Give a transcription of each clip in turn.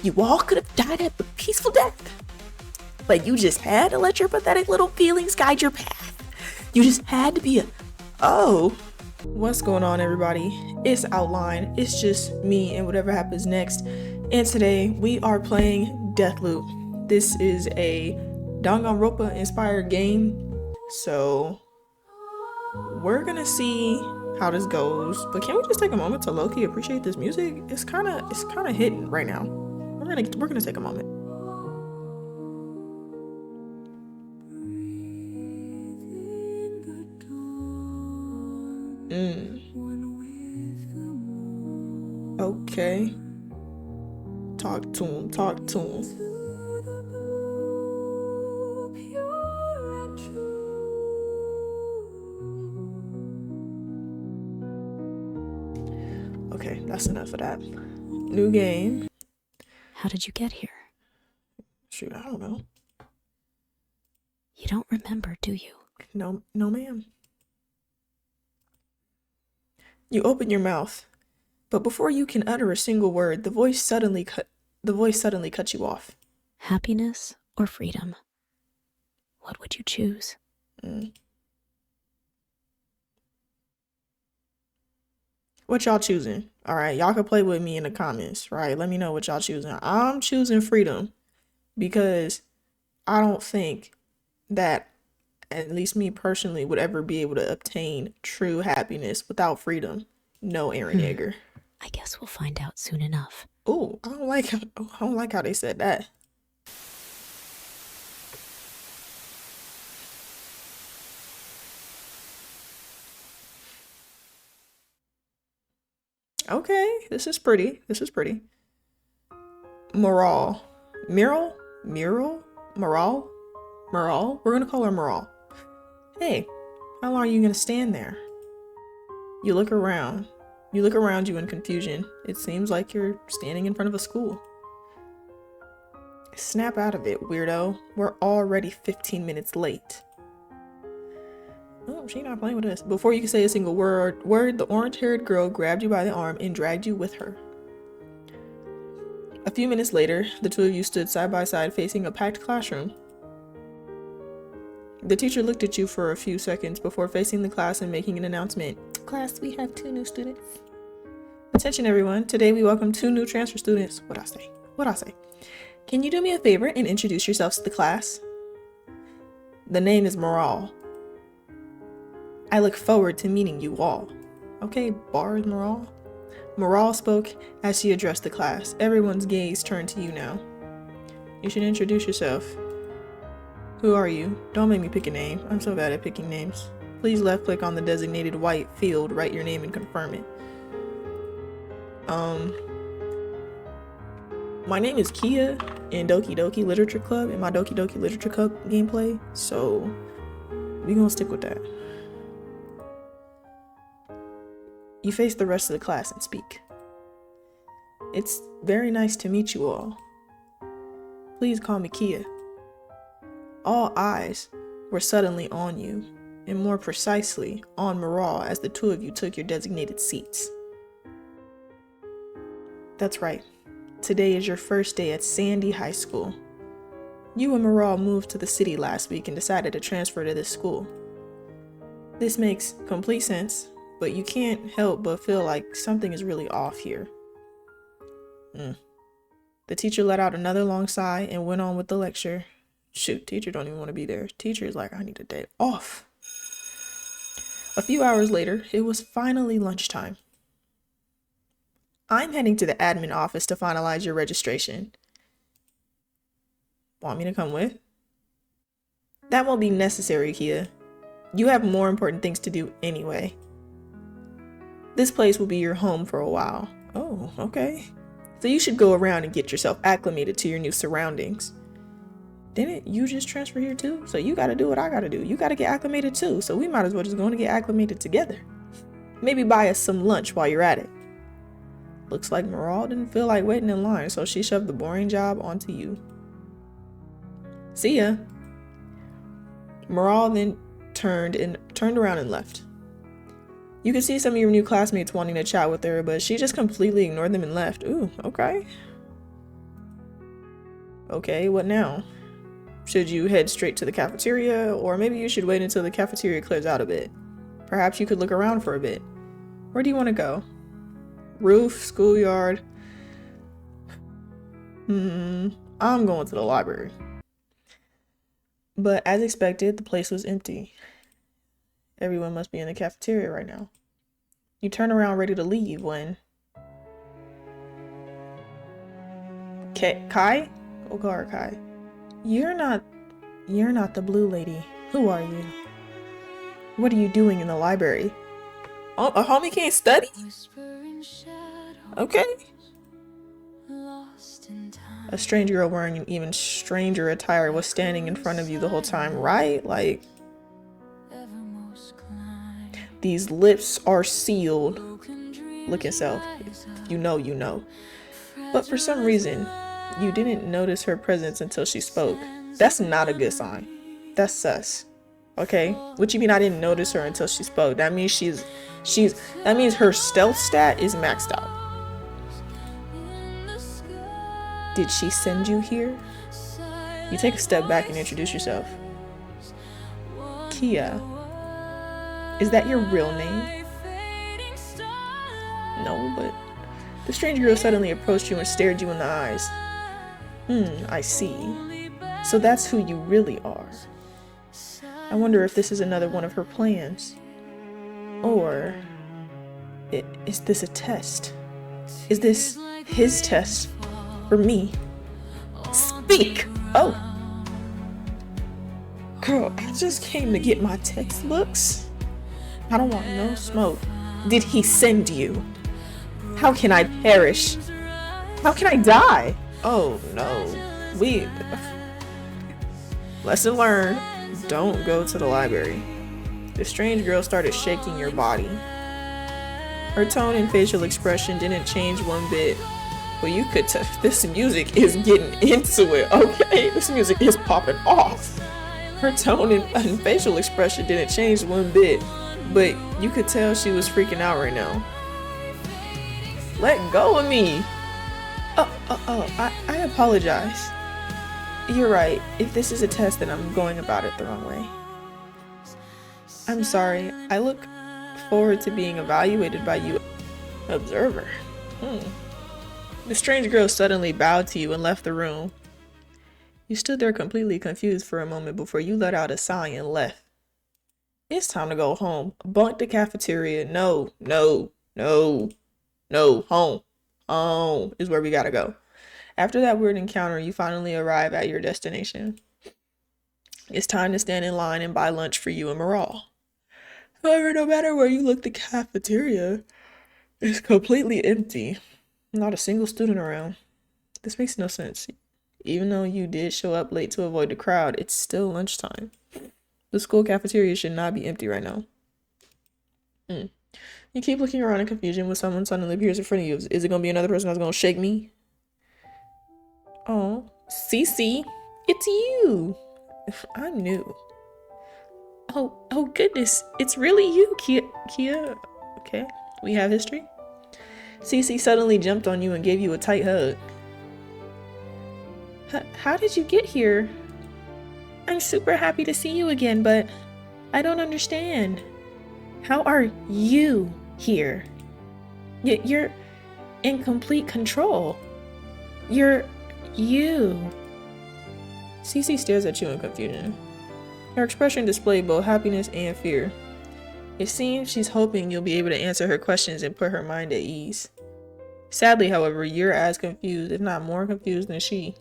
You all could have died a peaceful death. But you just had to let your pathetic little feelings guide your path. You just had to be oh. What's going on, everybody? It's Outline. It's just me and whatever happens next. And today we are playing Deathloop. This is a Danganronpa inspired game. So we're gonna see how this goes. But can we just take a moment to low-key appreciate this music? It's kinda hitting right now. We're gonna take a moment. Okay. Talk to him. Okay, that's enough of that. New game. How did you get here? Shoot, I don't know. You don't remember, do you? No, ma'am. You open your mouth, but before you can utter a single word, the voice suddenly cuts you off. Happiness or freedom? What would you choose? What y'all choosing? All right, y'all can play with me in the comments, right? Let me know what y'all choosing. I'm choosing freedom because I don't think that, at least me personally, would ever be able to obtain true happiness without freedom. No, Aaron Yeager. I guess we'll find out soon enough. Oh, I don't like how they said that. Okay, this is pretty. Moral. Mural? Moral? We're gonna call her Moral. Hey, how long are you gonna stand there? You look around you in confusion. It seems like you're standing in front of a school. Snap out of it, weirdo. We're already 15 minutes late. Oh, she's not playing with us. Before you can say a single word, the orange-haired girl grabbed you by the arm and dragged you with her. A few minutes later, the two of you stood side by side facing a packed classroom. The teacher looked at you for a few seconds before facing the class and making an announcement. Class, we have 2 new students. Attention, everyone. Today we welcome 2 new transfer students. What'd I say? Can you do me a favor and introduce yourselves to the class? The name is Moral. I look forward to meeting you all. Okay, bars, Moral. Moral spoke as she addressed the class. Everyone's gaze turned to you now. You should introduce yourself. Who are you? Don't make me pick a name. I'm so bad at picking names. Please left click on the designated white field, write your name and confirm it. My name is Kia in Doki Doki Literature Club, in my Doki Doki Literature Club gameplay, so we gonna stick with that. You face the rest of the class and speak. It's very nice to meet you all. Please call me Kia. All eyes were suddenly on you, and more precisely on Moral as the 2 of you took your designated seats. That's right. Today is your first day at Sandy High School. You and Moral moved to the city last week and decided to transfer to this school. This makes complete sense, but you can't help but feel like something is really off here. The teacher let out another long sigh and went on with the lecture. Shoot, teacher don't even want to be there. Teacher is like, I need a day off. A few hours later, it was finally lunchtime. I'm heading to the admin office to finalize your registration. Want me to come with? That won't be necessary, Kia. You have more important things to do anyway. This place will be your home for a while. Oh, okay. So you should go around and get yourself acclimated to your new surroundings. Didn't you just transfer here too? So you gotta do what I gotta do. You gotta get acclimated too. So we might as well just go and get acclimated together. Maybe buy us some lunch while you're at it. Looks like Moral didn't feel like waiting in line, so she shoved the boring job onto you. See ya. Moral then turned around and left. You could see some of your new classmates wanting to chat with her, but she just completely ignored them and left. Ooh, okay. Okay, what now? Should you head straight to the cafeteria, or maybe you should wait until the cafeteria clears out a bit? Perhaps you could look around for a bit. Where do you want to go? Roof, schoolyard? I'm going to the library. But as expected, the place was empty. Everyone must be in the cafeteria right now. You turn around ready to leave when... Kai? We'll call her Kai. You're not the blue lady. Who are you? What are you doing in the library? Oh, a homie can't study? Okay. A strange girl wearing an even stranger attire was standing in front of you the whole time, right? Like, these lips are sealed. Look yourself. You know, you know. But for some reason, you didn't notice her presence until she spoke. That's not a good sign. That's sus. Okay? What you mean I didn't notice her until she spoke? That means that means her stealth stat is maxed out. Did she send you here? You take a step back and introduce yourself. Kia. Is that your real name? No, but the strange girl suddenly approached you and stared you in the eyes. I see. So that's who you really are. I wonder if this is another one of her plans. Or is this a test? Is this his test for me? Speak! Oh! Girl, I just came to get my textbooks. I don't want no smoke. Did he send you? How can I perish? How can I die? Oh no. Lesson learned. Don't go to the library. The strange girl started shaking your body. Her tone and facial expression didn't change one bit. But you could tell this music is getting into it, okay? This music is popping off. Her tone and facial expression didn't change one bit. But you could tell she was freaking out right now. Let go of me. I apologize. You're right. If this is a test, then I'm going about it the wrong way. I'm sorry. I look forward to being evaluated by you. Observer. The strange girl suddenly bowed to you and left the room. You stood there completely confused for a moment before you let out a sigh and left. It's time to go home. Bunk the cafeteria. No. Home. Home is where we gotta go. After that weird encounter, you finally arrive at your destination. It's time to stand in line and buy lunch for you and Moral. However, no matter where you look, the cafeteria is completely empty. Not a single student around. This makes no sense. Even though you did show up late to avoid the crowd, it's still lunchtime. The school cafeteria should not be empty right now. You keep looking around in confusion when someone suddenly appears in front of you. Is it going to be another person that's going to shake me? Oh, Cece, it's you. I'm new. Oh goodness, it's really you, Kia. Okay, we have history. Cece suddenly jumped on you and gave you a tight hug. How did you get here? I'm super happy to see you again, but I don't understand. How are you here? Yet you're in complete control. You. Cece stares at you in confusion. Her expression displayed both happiness and fear. It seems she's hoping you'll be able to answer her questions and put her mind at ease. Sadly, however, you're as confused, if not more confused than she.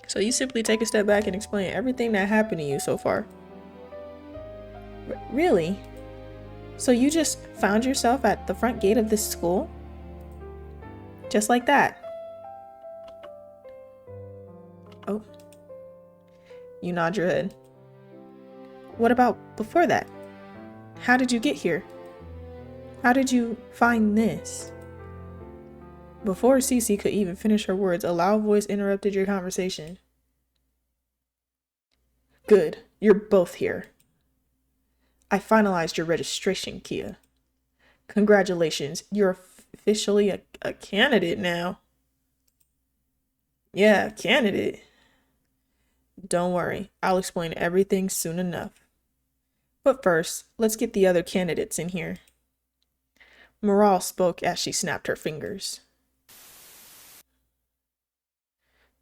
So you simply take a step back and explain everything that happened to you so far. Really? So you just found yourself at the front gate of this school? Just like that? Oh. You nod your head. What about before that? How did you get here? How did you find this? Before Cece could even finish her words, a loud voice interrupted your conversation. Good, you're both here. I finalized your registration, Kia. Congratulations, you're officially a candidate now. Yeah, candidate. Don't worry, I'll explain everything soon enough. But first, let's get the other candidates in here. Morale spoke as she snapped her fingers.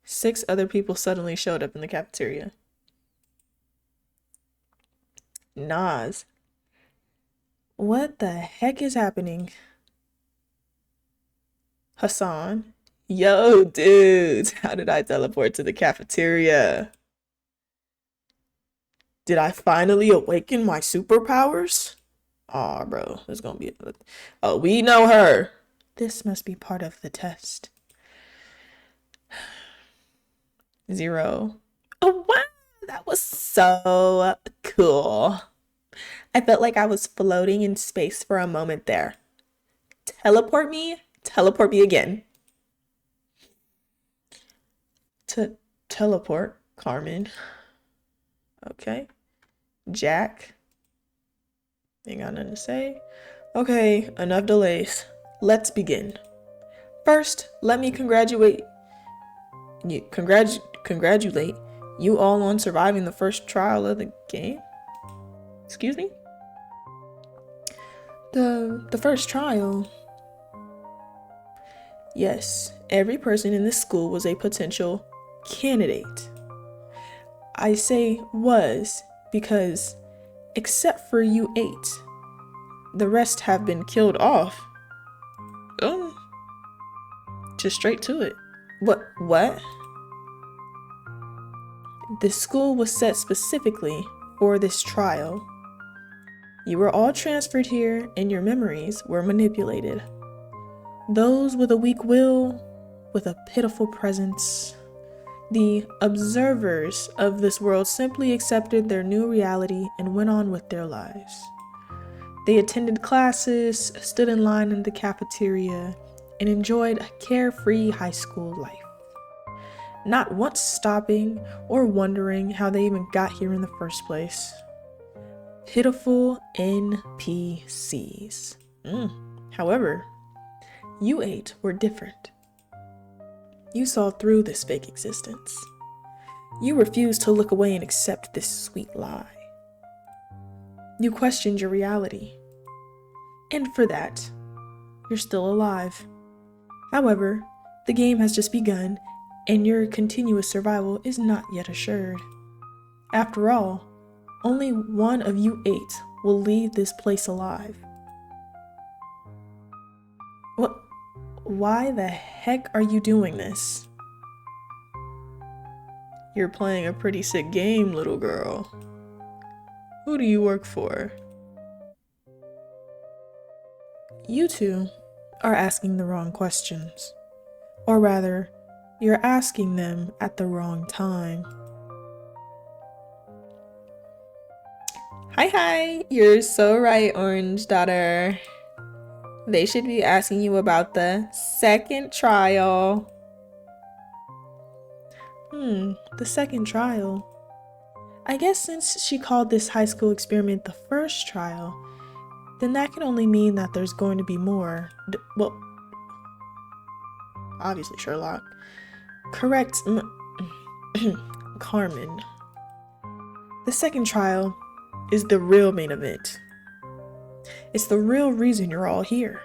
6 other people suddenly showed up in the cafeteria. Nas. What the heck is happening? Hassan. Yo, dudes, how did I teleport to the cafeteria? Did I finally awaken my superpowers? Aw, bro, there's gonna be a... Oh, we know her. This must be part of the test. 0. Oh, wow, that was so cool. I felt like I was floating in space for a moment there. Teleport me again. To teleport, Carmen. Okay. Jack. Ain't got nothing to say. Okay, enough delays. Let's begin. First, let me congratulate you all on surviving the first trial of the game. Excuse me? The first trial. Yes, every person in this school was a potential candidate. I say was because, except for you 8, the rest have been killed off. Just straight to it. What? The school was set specifically for this trial. You were all transferred here and your memories were manipulated. Those with a weak will, with a pitiful presence, the observers of this world simply accepted their new reality and went on with their lives. They attended classes, stood in line in the cafeteria, and enjoyed a carefree high school life. Not once stopping or wondering how they even got here in the first place. Pitiful NPCs. However, you 8 were different. You saw through this fake existence. You refused to look away and accept this sweet lie. You questioned your reality. And for that, you're still alive. However, the game has just begun, and your continuous survival is not yet assured. After all, only one of you 8 will leave this place alive. What? Why the heck are you doing this? You're playing a pretty sick game, little girl. Who do you work for? You 2 are asking the wrong questions. Or rather, you're asking them at the wrong time. Hi, you're so right, Orange Daughter. They should be asking you about the second trial. The second trial. I guess since she called this high school experiment the first trial, then that can only mean that there's going to be more. Well, obviously Sherlock. Correct, Carmen. The second trial is the real main event. It's the real reason you're all here.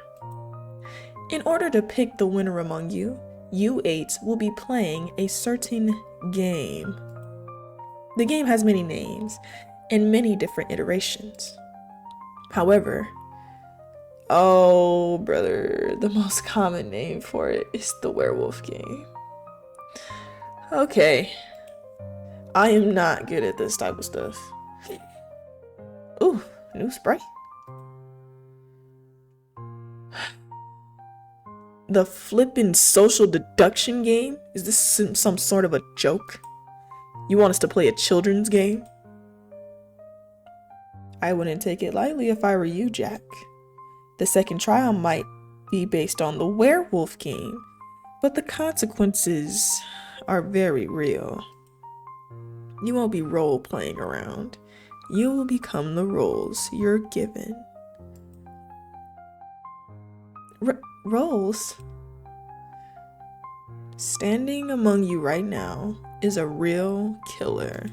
In order to pick the winner among you, you 8 will be playing a certain game. The game has many names and many different iterations. However, oh brother, the most common name for it is the werewolf game. Okay, I am not good at this type of stuff. Ooh, new spray. The flippin' social deduction game? Is this some sort of a joke? You want us to play a children's game? I wouldn't take it lightly if I were you, Jack. The second trial might be based on the werewolf game, but the consequences are very real. You won't be role-playing around. You will become the roles you're given. Roles? Standing among you right now is a real killer.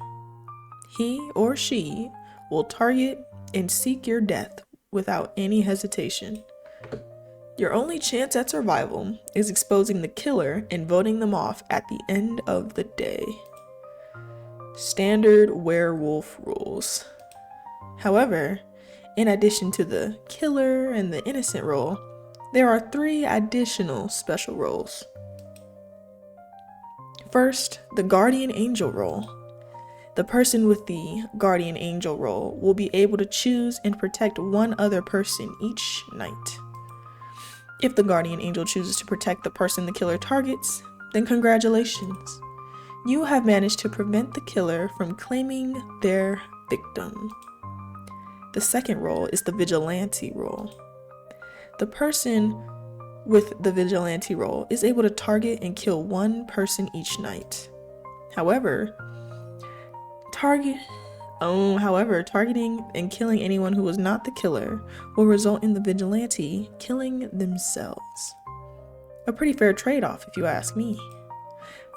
He or she will target and seek your death without any hesitation. Your only chance at survival is exposing the killer and voting them off at the end of the day. Standard werewolf rules. However, in addition to the killer and the innocent role, there are 3 additional special roles. First, the guardian angel role. The person with the guardian angel role will be able to choose and protect one other person each night. If the guardian angel chooses to protect the person the killer targets, then congratulations. You have managed to prevent the killer from claiming their victim. The second role is the vigilante role. The person with the vigilante role is able to target and kill one person each night. However, targeting and killing anyone who was not the killer will result in the vigilante killing themselves. A pretty fair trade-off, if you ask me.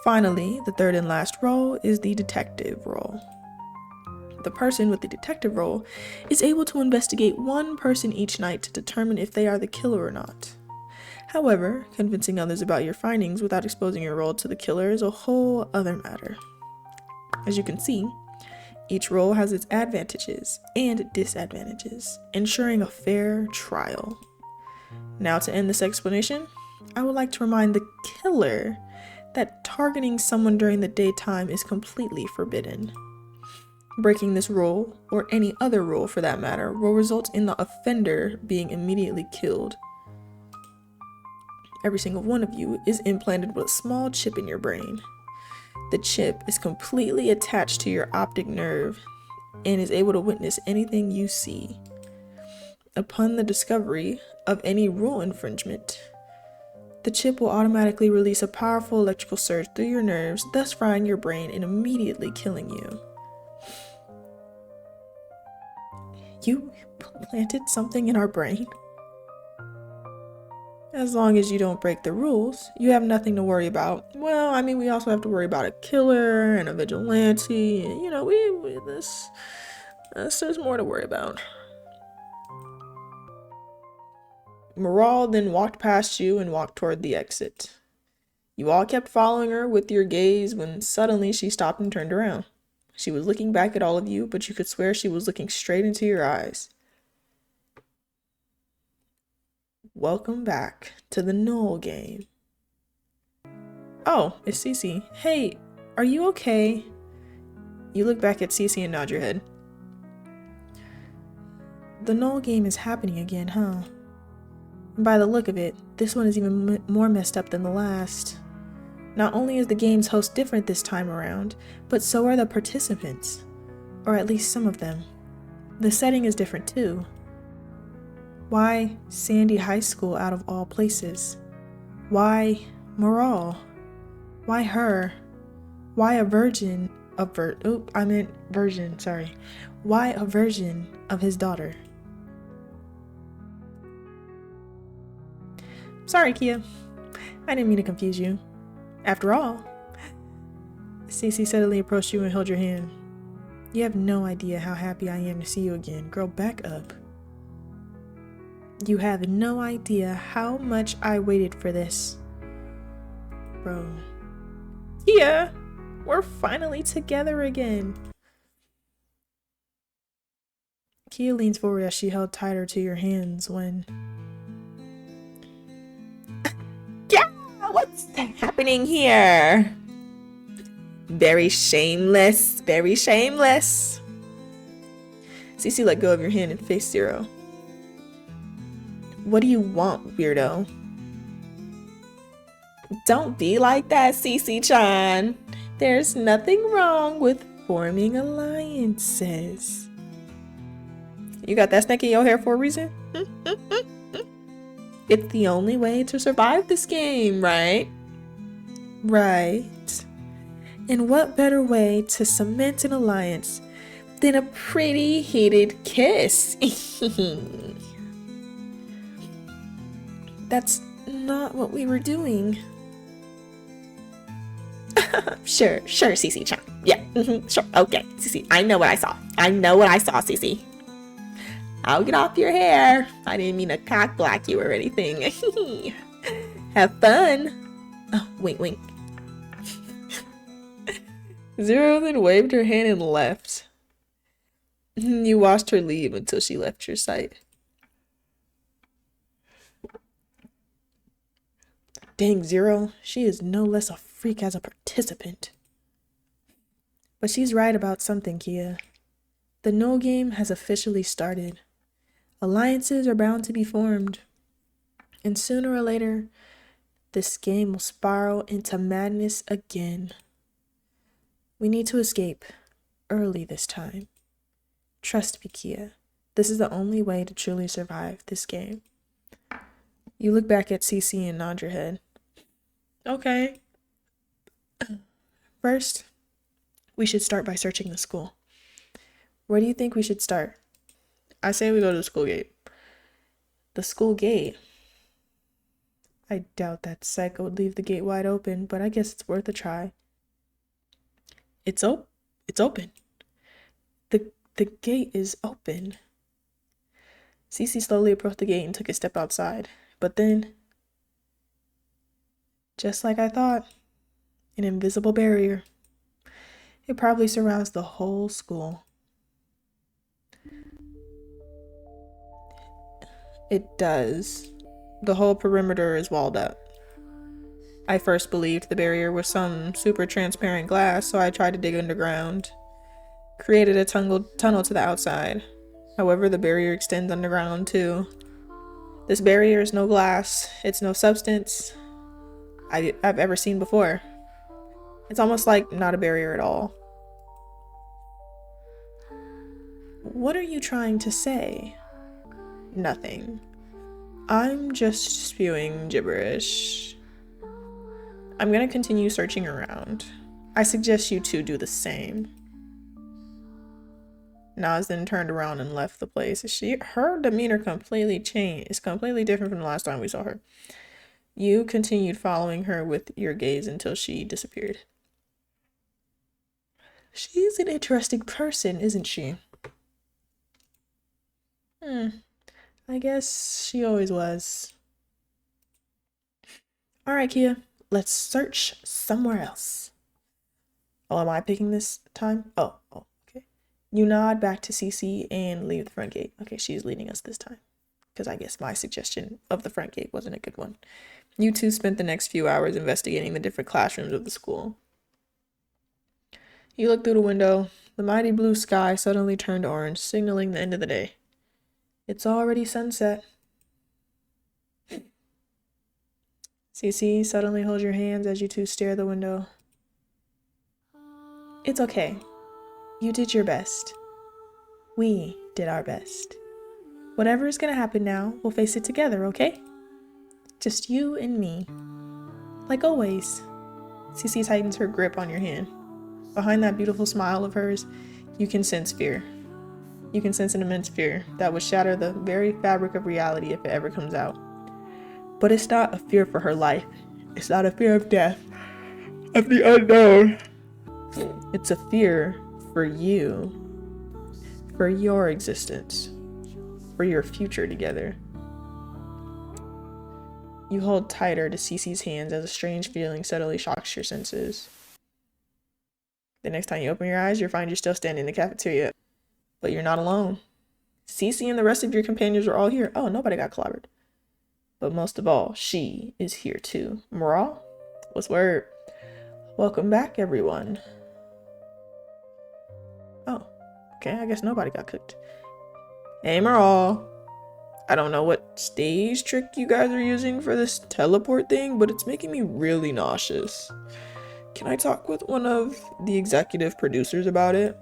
Finally, the third and last role is the detective role. The person with the detective role is able to investigate one person each night to determine if they are the killer or not. However, convincing others about your findings without exposing your role to the killer is a whole other matter. As you can see, each role has its advantages and disadvantages, ensuring a fair trial. Now, to end this explanation, I would like to remind the killer that targeting someone during the daytime is completely forbidden. Breaking this rule, or any other rule for that matter, will result in the offender being immediately killed. Every single one of you is implanted with a small chip in your brain. The chip is completely attached to your optic nerve and is able to witness anything you see. Upon the discovery of any rule infringement, the chip will automatically release a powerful electrical surge through your nerves, thus frying your brain and immediately killing you. You planted something in our brain? As long as you don't break the rules, you have nothing to worry about. Well, I mean, we also have to worry about a killer and a vigilante, and there's more to worry about. Moral then walked past you and walked toward the exit. You all kept following her with your gaze when suddenly she stopped and turned around. She was looking back at all of you, but you could swear she was looking straight into your eyes. Welcome back to the Null game. Oh, it's Cece. Hey, are you okay? You look back at Cece and nod your head. The Null game is happening again, huh? And by the look of it, this one is even more messed up than the last. Not only is the game's host different this time around, but so are the participants. Or at least some of them. The setting is different too. Why Sandy High School out of all places? Why Moral? Why her? Why a version of Why a version of his daughter? Sorry, Kia. I didn't mean to confuse you. After all, Cece suddenly approached you and held your hand. You have no idea how happy I am to see you again. Girl, back up. You have no idea how much I waited for this. Bro. Kia, we're finally together again. Kia leans forward as she held tighter to your hands when... Yeah, what's happening here? Very shameless, very shameless. Cece let go of your hand and faced Zero. What do you want, weirdo? Don't be like that, Cece-chan. There's nothing wrong with forming alliances. You got that snake in your hair for a reason? It's the only way to survive this game, right? Right. And what better way to cement an alliance than a pretty heated kiss? That's not what we were doing. Sure, Cece-chan. Yeah, sure. Okay, Cece, I know what I saw. Cece. I'll get off your hair. I didn't mean to cock block you or anything. Have fun. Oh, wink, wink. Zero then waved her hand and left. You watched her leave until she left your sight. Dang, Zero, she is no less a freak as a participant. But she's right about something, Kia. The No game has officially started. Alliances are bound to be formed. And sooner or later, this game will spiral into madness again. We need to escape early this time. Trust me, Kia. This is the only way to truly survive this game. You look back at Cece and nod your head. Okay. First, we should start by searching the school. Where do you think we should start? I say we go to the school gate. The school gate? I doubt that psycho would leave the gate wide open, but I guess it's worth a try. It's open. The gate is open. Cece slowly approached the gate and took a step outside. But then, just like I thought, an invisible barrier. It probably surrounds the whole school. It does. The whole perimeter is walled up. I first believed the barrier was some super transparent glass, so I tried to dig underground. Created a tunnel to the outside. However, the barrier extends underground too. This barrier is no glass. It's no substance I've ever seen before. It's almost like not a barrier at all. What are you trying to say? Nothing. I'm just spewing gibberish. I'm gonna continue searching around. I suggest you two do the same. Naz then turned around and left the place. Her demeanor completely changed. It's completely different from the last time we saw her. You continued following her with your gaze until she disappeared. She's an interesting person, isn't she? I guess she always was. Alright, Kia. Let's search somewhere else. Oh, am I picking this time? Oh, okay. You nod back to Cece and leave the front gate. Okay, she's leading us this time. Because I guess my suggestion of the front gate wasn't a good one. You two spent the next few hours investigating the different classrooms of the school. You look through the window. The mighty blue sky suddenly turned orange, signaling the end of the day. It's already sunset. Cece, suddenly hold your hands as you two stare at the window. It's okay. You did your best. We did our best. Whatever is gonna happen now, we'll face it together, okay? Just you and me. Like always. Cece tightens her grip on your hand. Behind that beautiful smile of hers, you can sense fear. You can sense an immense fear that would shatter the very fabric of reality if it ever comes out. But it's not a fear for her life. It's not a fear of death, of the unknown. It's a fear for you, for your existence, for your future together. You hold tighter to Cece's hands as a strange feeling suddenly shocks your senses. The next time you open your eyes, you'll find you're still standing in the cafeteria. But you're not alone. Cece and the rest of your companions are all here. Oh, nobody got clobbered. But most of all, she is here too. Moral? What's word? Welcome back, everyone. Oh, okay, I guess nobody got cooked. Hey, Moral. I don't know what stage trick you guys are using for this teleport thing, but it's making me really nauseous. Can I talk with one of the executive producers about it?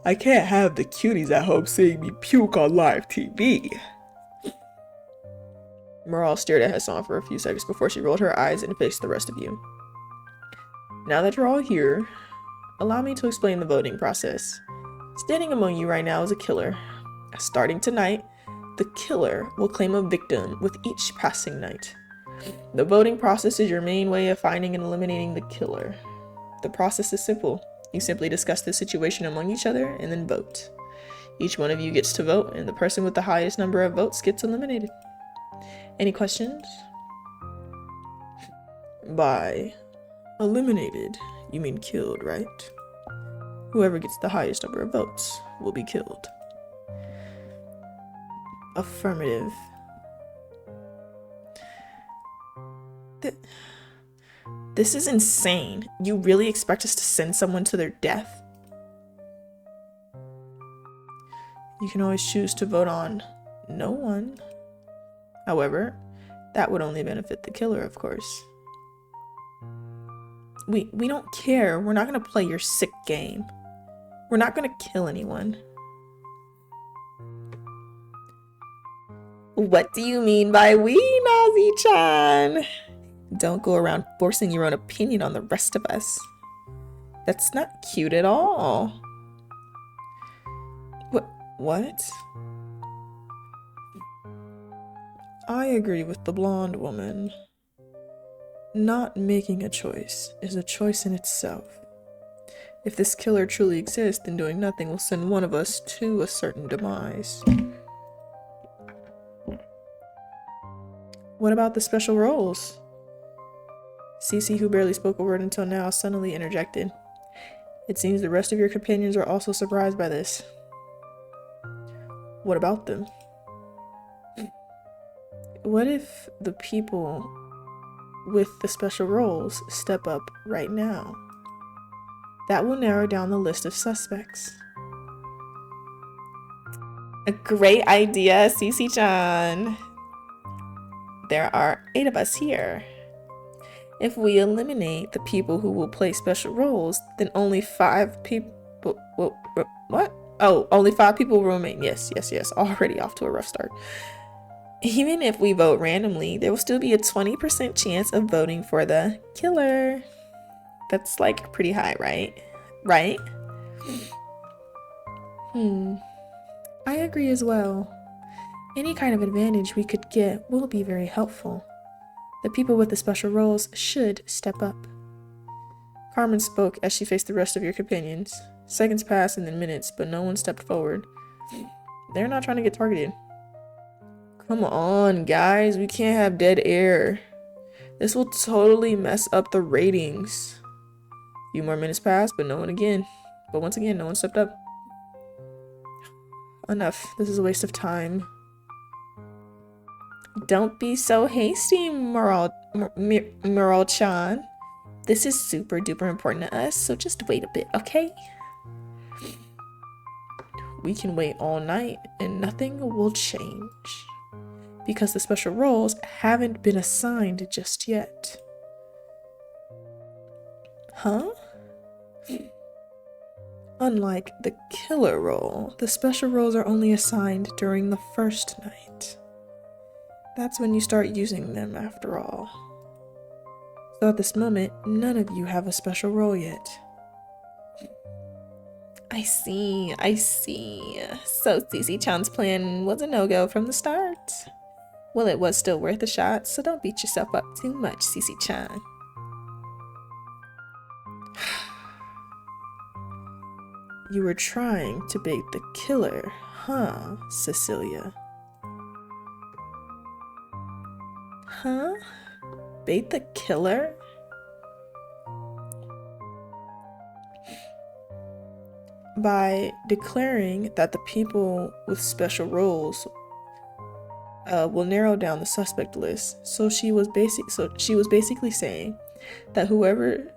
I can't have the cuties at home seeing me puke on live TV. Moral stared at Hassan for a few seconds before she rolled her eyes and faced the rest of you. Now that you're all here, allow me to explain the voting process. Standing among you right now is a killer. Starting tonight, the killer will claim a victim with each passing night. The voting process is your main way of finding and eliminating the killer. The process is simple. You simply discuss the situation among each other and then vote. Each one of you gets to vote, and the person with the highest number of votes gets eliminated. Any questions? By eliminated, you mean killed, right? Whoever gets the highest number of votes will be killed. Affirmative. This is insane. You really expect us to send someone to their death? You can always choose to vote on no one. However, that would only benefit the killer, of course. We don't care. We're not going to play your sick game. We're not going to kill anyone. What do you mean by we, Nazi-chan? Don't go around forcing your own opinion on the rest of us. That's not cute at all. What? I agree with the blonde woman. Not making a choice is a choice in itself. If this killer truly exists, then doing nothing will send one of us to a certain demise. What about the special roles? Cece, who barely spoke a word until now, suddenly interjected. It seems the rest of your companions are also surprised by this. What about them? What if the people with the special roles step up right now? That will narrow down the list of suspects. A great idea, Cece-chan. There are 8 of us here. If we eliminate the people who will play special roles, then only 5 people will... What? Oh, only 5 people will remain. Yes. Already off to a rough start. Even if we vote randomly, there will still be a 20% chance of voting for the killer. That's like pretty high, right? Right? I agree as well. Any kind of advantage we could get will be very helpful. The people with the special roles should step up. Carmen spoke as she faced the rest of your companions. Seconds passed and then minutes, but no one stepped forward. They're not trying to get targeted. Come on, guys. We can't have dead air. This will totally mess up the ratings. A few more minutes passed, but once again, no one stepped up. Enough. This is a waste of time. Don't be so hasty, Merle-chan. This is super duper important to us, so just wait a bit, okay? We can wait all night and nothing will change. Because the special roles haven't been assigned just yet. Huh? Unlike the killer role, the special roles are only assigned during the first night. That's when you start using them, after all. So at this moment, none of you have a special role yet. I see. So Cece-chan's plan was a no-go from the start. Well, it was still worth a shot, so don't beat yourself up too much, Cece-chan. You were trying to bait the killer, huh, Cecilia? Huh? Bait the killer? By declaring that the people with special roles will narrow down the suspect list. So she was basically saying that whoever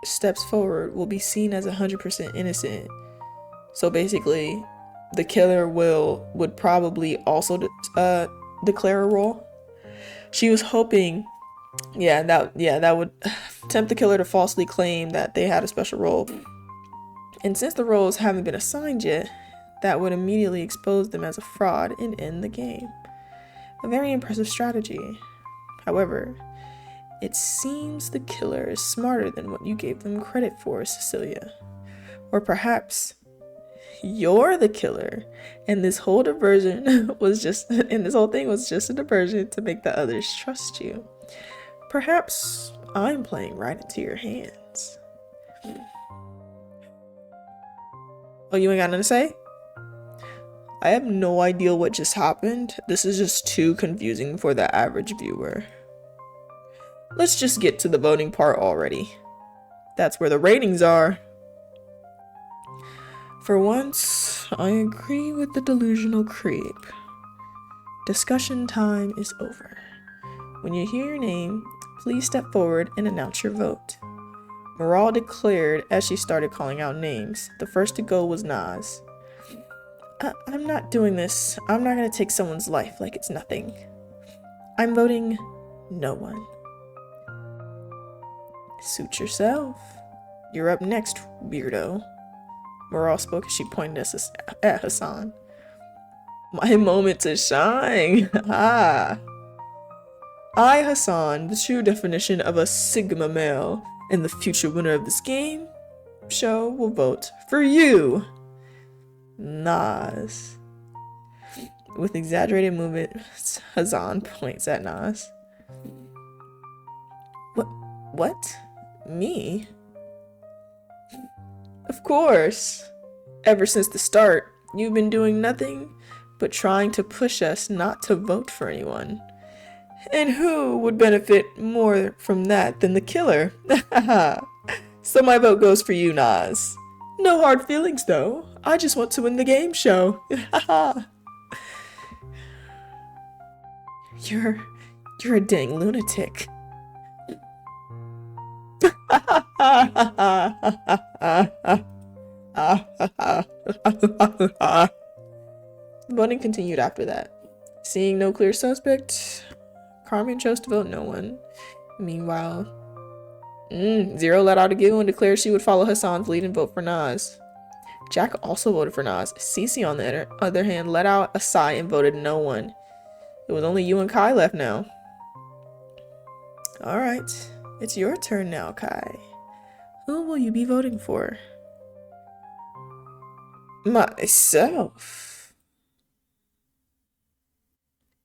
steps forward will be seen as 100% innocent. So basically, the killer would probably also declare a role. She was hoping, that would tempt the killer to falsely claim that they had a special role. And since the roles haven't been assigned yet, that would immediately expose them as a fraud and end the game. A very impressive strategy. However, it seems the killer is smarter than what you gave them credit for, Cecilia. Or perhaps you're the killer, and this whole thing was just a diversion to make the others trust you. Perhaps I'm playing right into your hands. Oh, you ain't got nothing to say? I have no idea what just happened. This is just too confusing for the average viewer. Let's just get to the voting part already. That's where the ratings are. For once, I agree with the delusional creep. Discussion time is over. When you hear your name, please step forward and announce your vote. Moral declared as she started calling out names. The first to go was Nas. I'm not doing this. I'm not gonna take someone's life like it's nothing. I'm voting no one. Suit yourself. You're up next, weirdo. Moral spoke as she pointed at Hassan. My moment to shine. I, Hassan, the true definition of a Sigma male and the future winner of this game show, will vote for you, Nas. With exaggerated movements, Hassan points at Nas. What? Me? Of course. Ever since the start, you've been doing nothing but trying to push us not to vote for anyone. And who would benefit more from that than the killer? So my vote goes for you, Nas. No hard feelings, though. I just want to win the game show. You're a dang lunatic. Voting continued after that. Seeing no clear suspect, Carmen chose to vote no one. Meanwhile, Zero let out a giggle and declared she would follow Hassan's lead and vote for Nas. Jack also voted for Nas. Cece, on the other hand, let out a sigh and voted no one. It was only you and Kai left now. Alright, it's your turn now, Kai. Who will you be voting for? Myself.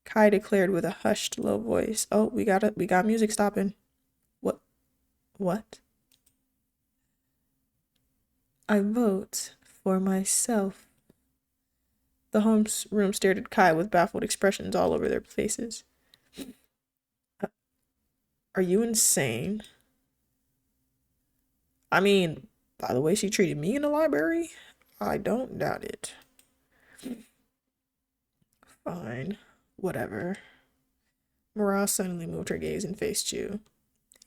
Kai declared with a hushed, low voice. Oh, we got music stopping. What? I vote for myself. The room stared at Kai with baffled expressions all over their faces. Are you insane? I mean, by the way she treated me in the library, I don't doubt it. Fine. Whatever. Mara suddenly moved her gaze and faced you.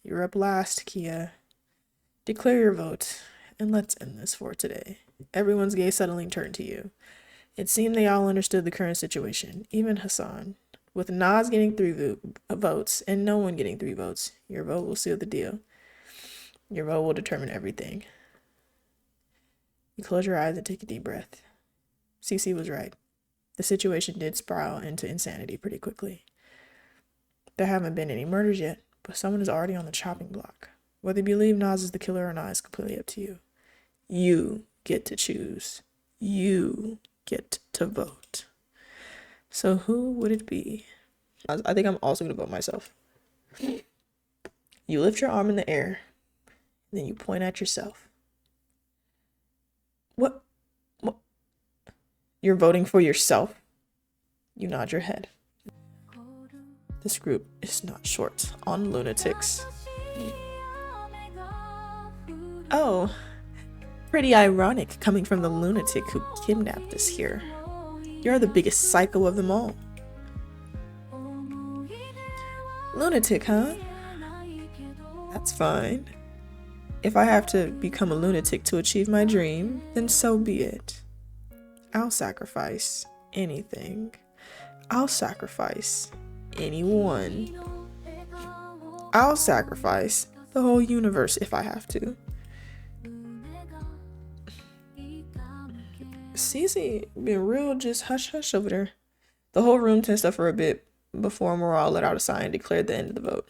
You're up last, Kia. Declare your vote, and let's end this for today. Everyone's gaze suddenly turned to you. It seemed they all understood the current situation, even Hassan. With Nas getting 3 votes and no one getting 3 votes, your vote will seal the deal. Your vote will determine everything. You close your eyes and take a deep breath. Cece was right. The situation did spiral into insanity pretty quickly. There haven't been any murders yet, but someone is already on the chopping block. Whether you believe Nas is the killer or not is completely up to you. You get to choose. You get to vote. So who would it be? I think I'm also going to vote myself. You lift your arm in the air, and then you point at yourself. What? You're voting for yourself? You nod your head. This group is not short on lunatics. Oh, pretty ironic coming from the lunatic who kidnapped us here. You're the biggest psycho of them all. Lunatic, huh? That's fine. If I have to become a lunatic to achieve my dream, then so be it. I'll sacrifice anything. I'll sacrifice anyone. I'll sacrifice the whole universe if I have to. Cece been real just hush hush over there. The whole room tensed up for a bit before Morale let out a sigh and declared the end of the vote.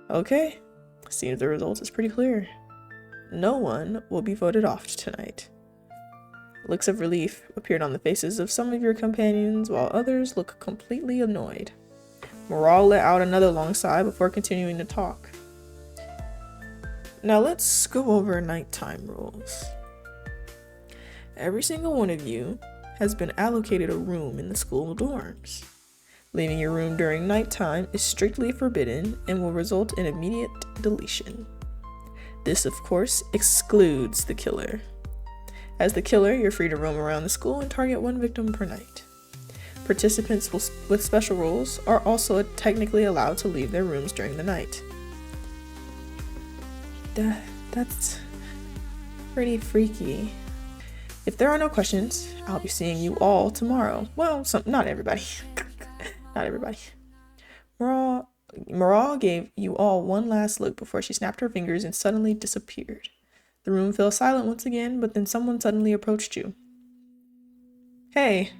Okay, seems the result is pretty clear. No one will be voted off tonight. Looks of relief appeared on the faces of some of your companions, while others look completely annoyed. Morale let out another long sigh before continuing to talk. Now let's go over nighttime rules. Every single one of you has been allocated a room in the school dorms. Leaving your room during nighttime is strictly forbidden and will result in immediate deletion. This, of course, excludes the killer. As the killer, you're free to roam around the school and target one victim per night. Participants with special roles are also technically allowed to leave their rooms during the night. That's pretty freaky. If there are no questions, I'll be seeing you all tomorrow. Well, not everybody. Not everybody. Morale gave you all one last look before she snapped her fingers and suddenly disappeared. The room fell silent once again, but then someone suddenly approached you. Hey.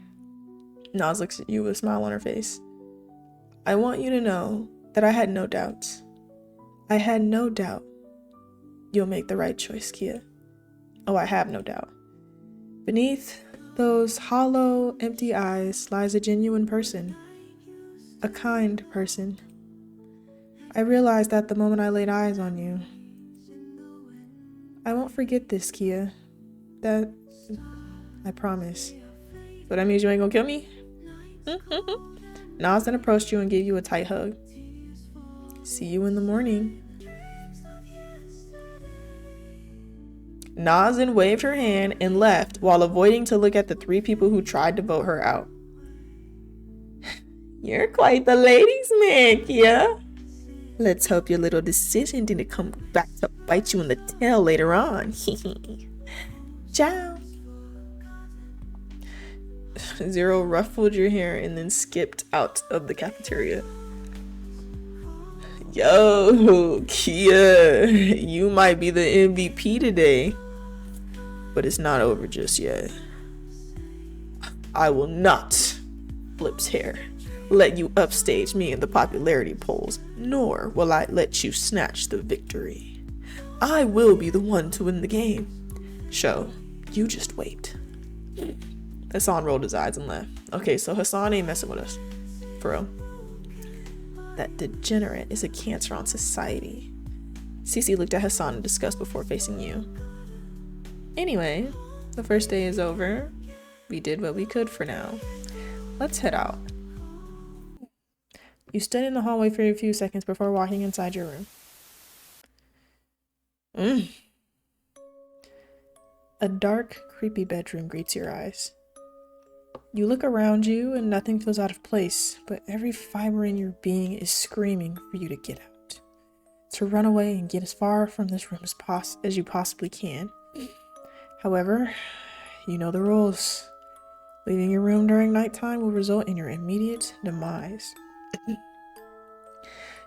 Naz looks at you with a smile on her face. I want you to know that I had no doubts. I had no doubt you'll make the right choice, Kia. Oh, I have no doubt. Beneath those hollow, empty eyes lies a genuine person. A kind person. I realized that the moment I laid eyes on you. I won't forget this, Kia. That, I promise. So that means you ain't gonna kill me? Naz then approached you and gave you a tight hug. See you in the morning. Naz then waved her hand and left while avoiding to look at the 3 people who tried to vote her out. You're quite the ladies' man, Kia. Let's hope your little decision didn't come back to bite you in the tail later on. Ciao. Zero ruffled your hair and then skipped out of the cafeteria. Yo, Kia, you might be the MVP today, but it's not over just yet. I will not, flips hair, let you upstage me in the popularity polls, nor will I let you snatch the victory. I will be the one to win the game. Show, you just wait. Hassan rolled his eyes and left. Okay, so Hassan ain't messing with us. For real. That degenerate is a cancer on society. Cece looked at Hassan in disgust before facing you. Anyway, the first day is over. We did what we could for now. Let's head out. You stood in the hallway for a few seconds before walking inside your room. A dark, creepy bedroom greets your eyes. You look around you and nothing feels out of place, but every fiber in your being is screaming for you to get out. To run away and get as far from this room as you possibly can. However, you know the rules. Leaving your room during nighttime will result in your immediate demise.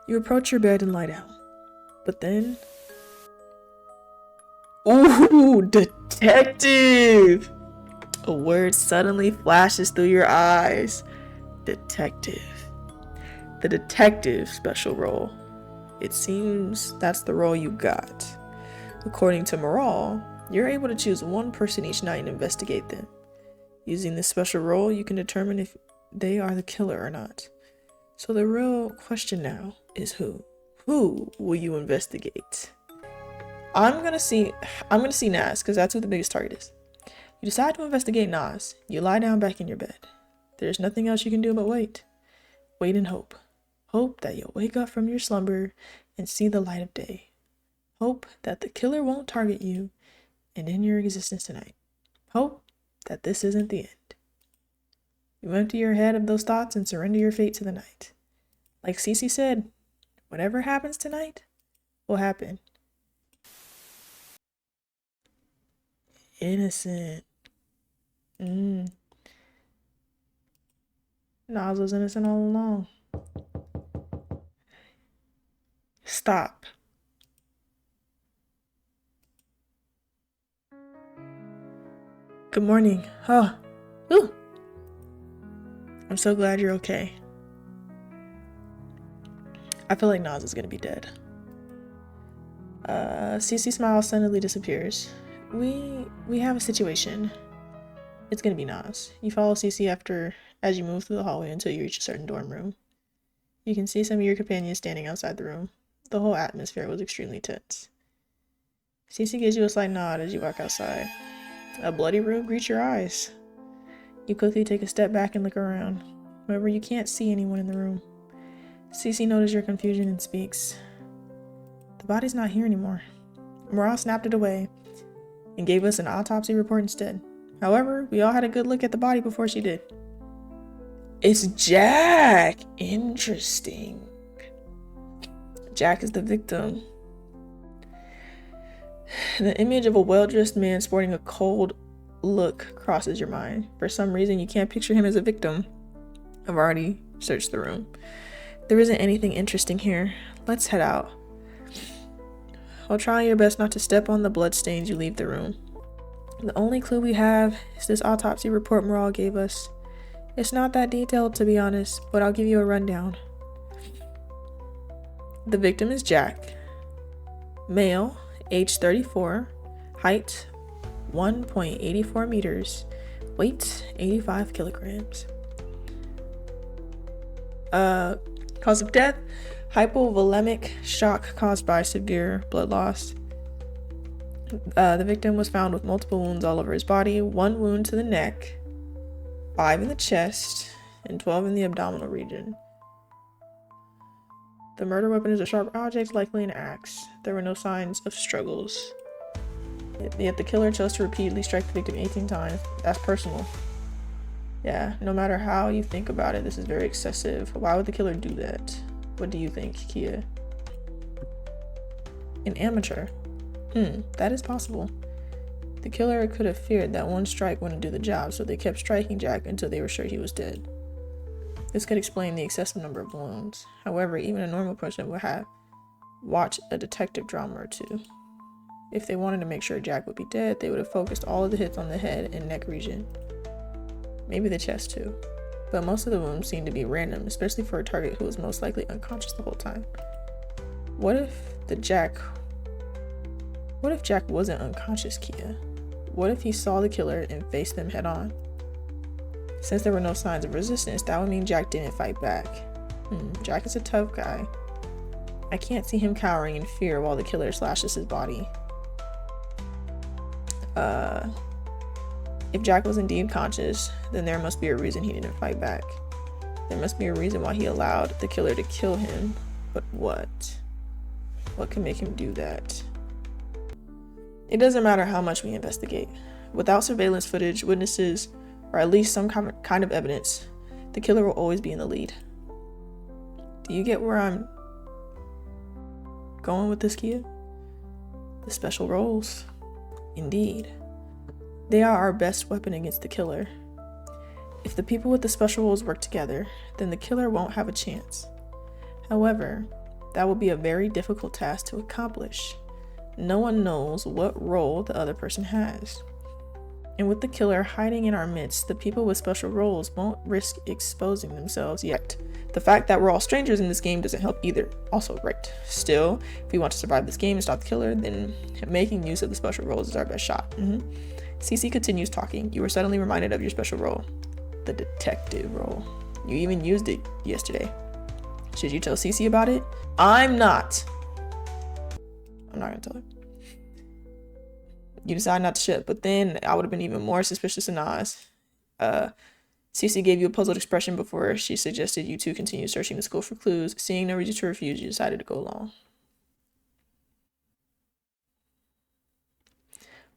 You approach your bed and lie down. But then... Ooh, detective! A word suddenly flashes through your eyes. Detective. The detective special role. It seems that's the role you got. According to morale, you're able to choose one person each night and investigate them. Using this special role, you can determine if they are the killer or not. So the real question now is who? Who will you investigate? I'm gonna see Naz, because that's who the biggest target is. You decide to investigate Naz. You lie down back in your bed. There's nothing else you can do but wait. Wait and hope. Hope that you'll wake up from your slumber and see the light of day. Hope that the killer won't target you and end your existence tonight. Hope that this isn't the end. You empty your head of those thoughts and surrender your fate to the night. Like Cece said, whatever happens tonight will happen. Innocent. Naz was innocent all along. Stop. Good morning. Oh. Ooh. I'm so glad you're okay. I feel like Naz is gonna be dead. Cece smile suddenly disappears. We have a situation. It's gonna be Naz. You follow Cece as you move through the hallway until you reach a certain dorm room. You can see some of your companions standing outside the room. The whole atmosphere was extremely tense. Cece gives you a slight nod as you walk outside. A bloody room greets your eyes. You quickly take a step back and look around. However, you can't see anyone in the room. Cece notices your confusion and speaks. The body's not here anymore. Morale snapped it away and gave us an autopsy report instead. However, we all had a good look at the body before she did. It's Jack! Interesting. Jack is the victim. The image of a well-dressed man sporting a cold look crosses your mind. For some reason, you can't picture him as a victim. I've already searched the room. There isn't anything interesting here. Let's head out. While trying your best not to step on the bloodstains, you leave the room. The only clue we have is this autopsy report Morale gave us. It's not that detailed, to be honest, but I'll give you a rundown. The victim is Jack. Male, age 34, height 1.84 meters, weight 85 kilograms. Cause of death, hypovolemic shock caused by severe blood loss. The victim was found with multiple wounds all over his body, 1 wound to the neck, 5 in the chest, and 12 in the abdominal region. The murder weapon is a sharp object, likely an axe. There were no signs of struggles. Yet the killer chose to repeatedly strike the victim 18 times. That's personal. Yeah, no matter how you think about it, this is very excessive. Why would the killer do that? What do you think, Kia? An amateur. That is possible. The killer could have feared that one strike wouldn't do the job, so they kept striking Jack until they were sure he was dead. This could explain the excessive number of wounds. However, even a normal person would have watched a detective drama or two. If they wanted to make sure Jack would be dead, they would have focused all of the hits on the head and neck region. Maybe the chest too. But most of the wounds seem to be random, especially for a target who was most likely unconscious the whole time. What if Jack wasn't unconscious, Kia? What if he saw the killer and faced them head on? Since there were no signs of resistance, that would mean Jack didn't fight back. Jack is a tough guy. I can't see him cowering in fear while the killer slashes his body. If Jack was indeed conscious, then there must be a reason he didn't fight back. There must be a reason why he allowed the killer to kill him. But what? What can make him do that? It doesn't matter how much we investigate. Without surveillance footage, witnesses, or at least some kind of evidence, the killer will always be in the lead. Do you get where I'm going with this, Kia? The special roles. Indeed. They are our best weapon against the killer. If the people with the special roles work together, then the killer won't have a chance. However, that will be a very difficult task to accomplish. No one knows what role the other person has. And with the killer hiding in our midst, the people with special roles won't risk exposing themselves yet. The fact that we're all strangers in this game doesn't help either. Also, right. Still, if we want to survive this game and stop the killer, then making use of the special roles is our best shot. Cece continues talking. You were suddenly reminded of your special role. The detective role. You even used it yesterday. Should you tell Cece about it? I'm not gonna tell her. You decide not to ship, but then I would have been even more suspicious than Oz. Cece gave you a puzzled expression before she suggested you two continue searching the school for clues. Seeing no reason to refuse, you decided to go along.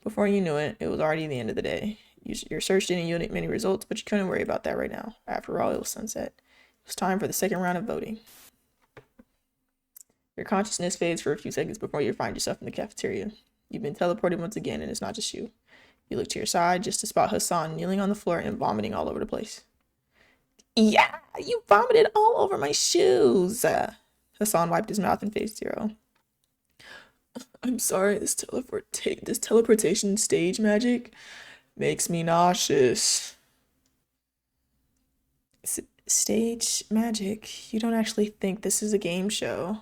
Before you knew it, it was already the end of the day. Your search didn't yield many results, but you couldn't worry about that right now. After all, it was sunset. It was time for the second round of voting. Your consciousness fades for a few seconds before you find yourself in the cafeteria. You've been teleported once again, and it's not just you. You look to your side just to spot Hassan kneeling on the floor and vomiting all over the place. Yeah, you vomited all over my shoes. Hassan wiped his mouth and faced Zero. I'm sorry, this teleportation stage magic makes me nauseous. Stage magic? You don't actually think this is a game show?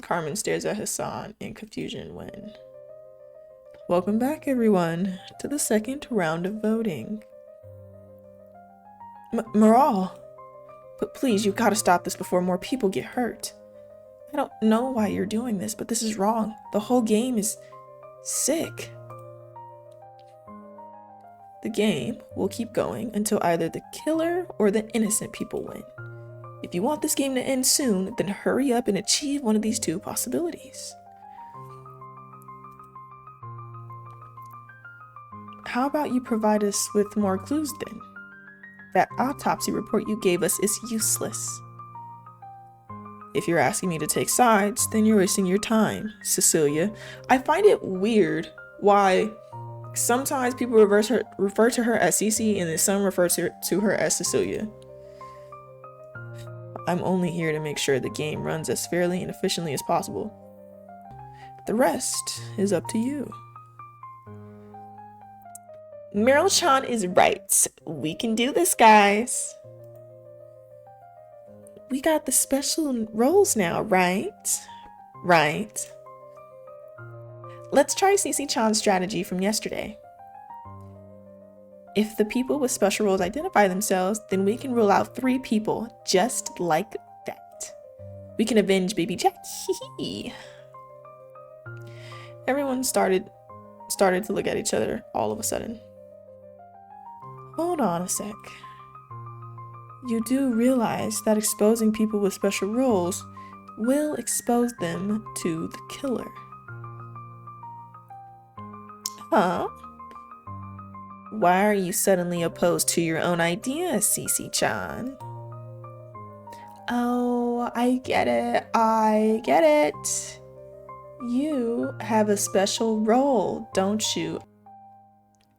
Carmen stares at Hassan in confusion when... Welcome back, everyone, to the second round of voting. Moral, But please, you gotta stop this before more people get hurt. I don't know why you're doing this, but this is wrong. The whole game is sick. The game will keep going until either the killer or the innocent people win. If you want this game to end soon, then hurry up and achieve one of these two possibilities. How about you provide us with more clues then? That autopsy report you gave us is useless. If you're asking me to take sides, then you're wasting your time, Cecilia. I find it weird why sometimes people refer to her as Cece and then some refer to her as Cecilia. I'm only here to make sure the game runs as fairly and efficiently as possible. The rest is up to you. Meryl-chan is right. We can do this, guys. We got the special roles now, right? Right. Let's try Cece-chan's strategy from yesterday. If the people with special roles identify themselves, then we can rule out 3 people just like that. We can avenge baby Jack. Everyone started to look at each other all of a sudden. Hold on a sec. You do realize that exposing people with special roles will expose them to the killer. Huh? Why are you suddenly opposed to your own idea, Cece-chan? Oh, I get it. You have a special role, don't you?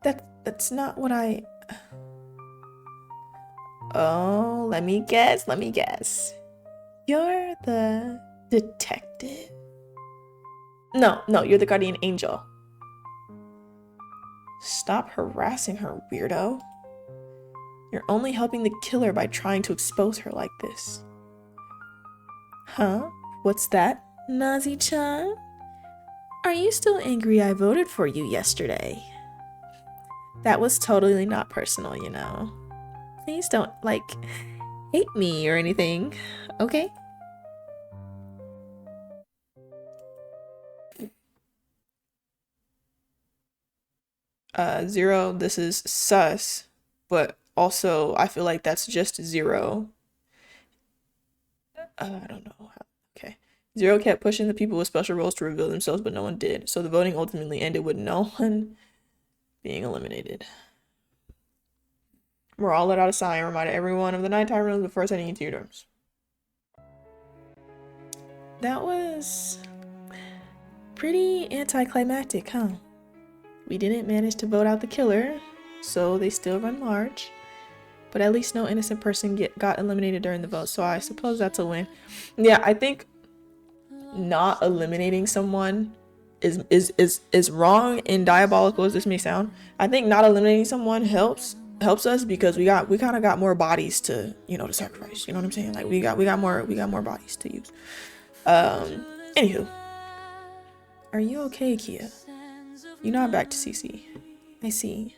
That's not what I... Oh, let me guess. You're the detective. No, you're the guardian angel. Stop harassing her, weirdo. You're only helping the killer by trying to expose her like this. Huh? What's that, Nazi-chan? Are you still angry I voted for you yesterday? That was totally not personal, you know. Please don't, hate me or anything, okay? Zero, this is sus, but also I feel like that's just Zero. I don't know. Okay. Zero kept pushing the people with special roles to reveal themselves, but no one did. So the voting ultimately ended with no one being eliminated. We're all let out a sigh and reminded everyone of the nighttime rooms before heading into your dorms. That was pretty anticlimactic, huh? We didn't manage to vote out the killer, so they still run large. But at least no innocent person got eliminated during the vote, so I suppose that's a win. Yeah, I think not eliminating someone is wrong and diabolical as this may sound. I think not eliminating someone helps us because we kind of got more bodies to, to sacrifice. You know what I'm saying? Like we got more bodies to use. Anywho, are you okay, Kia? You're not back to CC. I see.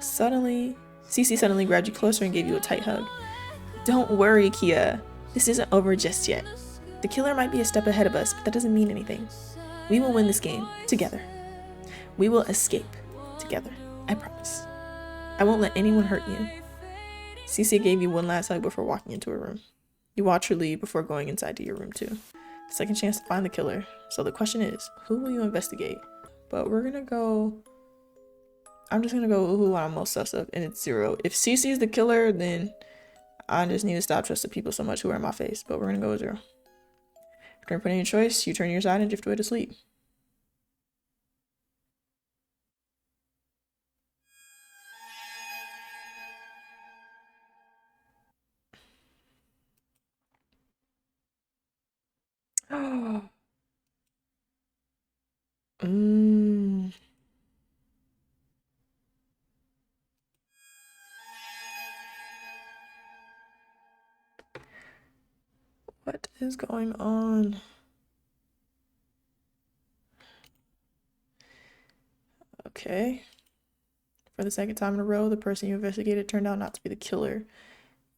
Cece suddenly grabbed you closer and gave you a tight hug. Don't worry, Kia. This isn't over just yet. The killer might be a step ahead of us, but that doesn't mean anything. We will win this game together. We will escape together. I promise. I won't let anyone hurt you. Cece gave you one last hug before walking into her room. You watch her leave before going inside to your room too. Second chance to find the killer. So the question is, who will you investigate? But I'm just gonna go who I'm most sus of, and it's Zero. If Cece is the killer, then I just need to stop trusting people so much who are in my face. But we're gonna go with Zero. If you're putting your choice, you turn your side and drift away to sleep. What is going on? Okay. For the second time in a row, the person you investigated turned out not to be the killer.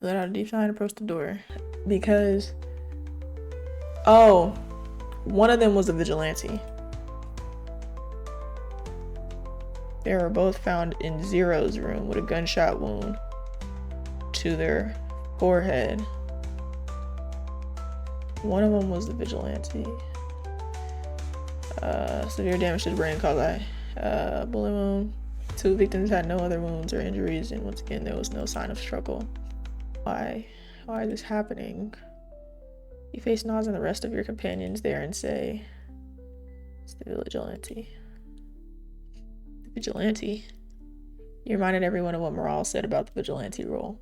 Let out a deep sigh and approached the door. Because, oh, one of them was a vigilante. They were both found in Zero's room with a gunshot wound to their forehead. One of them was the vigilante. Severe damage to the brain caused by bullet wound. 2 victims had no other wounds or injuries, and once again there was no sign of struggle. Why is this happening? You face Nas and the rest of your companions there and say, it's the vigilante. The vigilante? You reminded everyone of what Morale said about the vigilante role.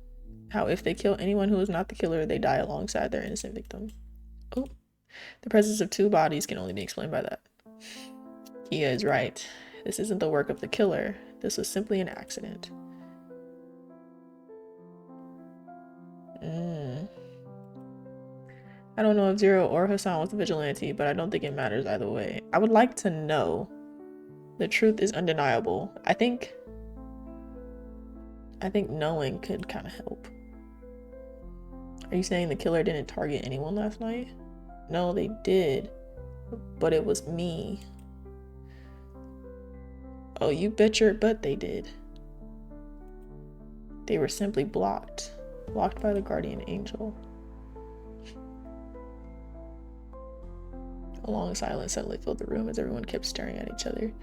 How if they kill anyone who is not the killer, they die alongside their innocent victim. Oh, the presence of 2 bodies can only be explained by that. Kia is right. This isn't the work of the killer. This was simply an accident. I don't know if Zero or Hassan was the vigilante, but I don't think it matters either way. I would like to know. The truth is undeniable. I think knowing could kind of help. Are you saying the killer didn't target anyone last night? No, they did. But it was me. Oh, you bet your butt they did. They were simply blocked. Blocked by the guardian angel. A long silence suddenly filled the room as everyone kept staring at each other.